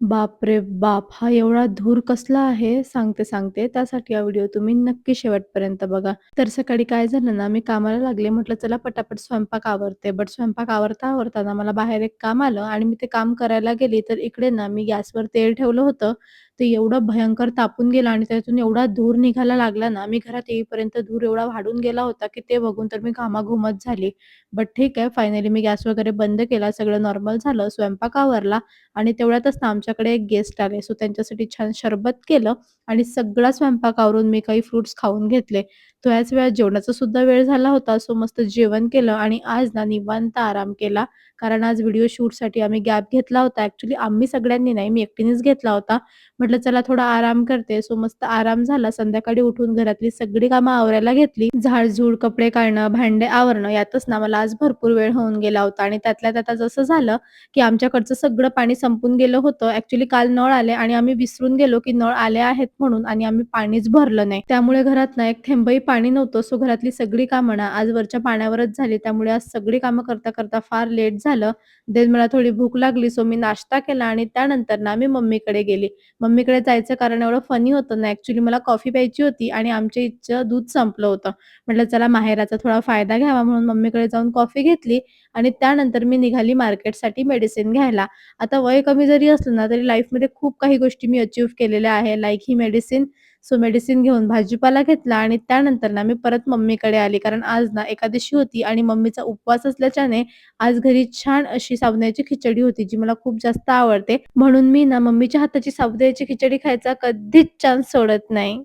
बापरे बाप! हा एवढा धूर कसला आहे? सांगते. त्यासाठी हा व्हिडिओ तुम्ही नक्की शेवटपर्यंत बघा. तर सकाळी काय झालं ना, मी कामाला लागले. म्हटलं चला पटापट स्वयंपाक आवरते. बट स्वयंपाक आवरता ना मला बाहेर एक काम आलं आणि मी ते काम करायला गेली, तर इकडे ना मी गॅसवर तेल ठेवलं होतं. ते एवढं भयंकर तापून गेलं आणि त्यातून एवढा धूर निघायला लागला ना, मी घरात येईपर्यंत धूर एवढा वाढून गेला होता, की ते बघून तर मी घामाघूमच झाली. बट ठीक आहे, फायनली मी गॅस वगैरे बंद केला. सगळं नॉर्मल झालं. स्वयंपाक आवरला आणि तेवढ्यातच ना आमच्याकडे एक गेस्ट आले. सो त्यांच्यासाठी छान सरबत केलं आणि सगळा स्वयंपाक आवरून मी काही फ्रुट्स खाऊन घेतले. थोड्याच वेळात जेवणाचा सुद्धा वेळ झाला होता. सो मस्त जेवण केलं आणि आज ना निवांत आराम केला. कारण आज व्हिडिओ शूटसाठी आम्ही गॅप घेतला होता. ॲक्चुअली आम्ही सगळ्यांनी नाही, मी एकटीनेच घेतला होता. म्हटलं चला थोडा आराम करते. सो मस्त आराम झाला. संध्याकाळी उठून घरातली सगळी कामं आवरायला घेतली. झाड-झूड, कपडे काढणं, भांडे आवरणं यातच ना मला आज भरपूर वेळ होऊन गेला होता आणि त्यातल्या त्यात आज असं झालं की आमच्याकडचं सगळं पाणी संपून गेलं होतं. ॲक्चुअली काल नळ आले आणि आम्ही विसरून गेलो, की नळ आले आहेत म्हणून आणि आम्ही पाणीच भरलं नाही. त्यामुळे घरात ना एक थेंबही पाणी नव्हतं. सो घरातली सगळी कामं ना आज वरच्या पाण्यावरच झाली. त्यामुळे आज सगळी कामं करता फार लेट झालं. देन मला थोडी भूक लागली. सो मी नाश्ता केला आणि त्यानंतर ना मी मम्मीकडे गेली. मम्मीकडे जायचं कारण एवढं फनी होतं ना, ॲक्चुअली मला कॉफी प्यायची होती आणि आमच्या इथचं दूध संपलं होतं. म्हटलं चला माहेराचा थोडा फायदा घ्यावा म्हणून मम्मीकडे जाऊन कॉफी घेतली आणि त्यानंतर मी निघाली मार्केटसाठी मेडिसिन घ्यायला. आता वय कमी जरी असलं ना, तरी लाईफमध्ये खूप काही गोष्टी मी अचीव्ह केलेल्या आहे, like he medicine. So medicine घेऊन भाजीपाला घेतला आणि त्यानंतर ना मी परत मम्मीकडे आली. कारण आज ना एकादशी होती आणि मम्मीचा उपवास असल्याच्याने आज घरी छान अशी साबुदाण्याची खिचडी होती, जी मला खूप जास्त आवडते. म्हणून मी ना मम्मीच्या हाताची साबुदाण्याची खिचडी खायचा कधीच चान्स सोडत नाही.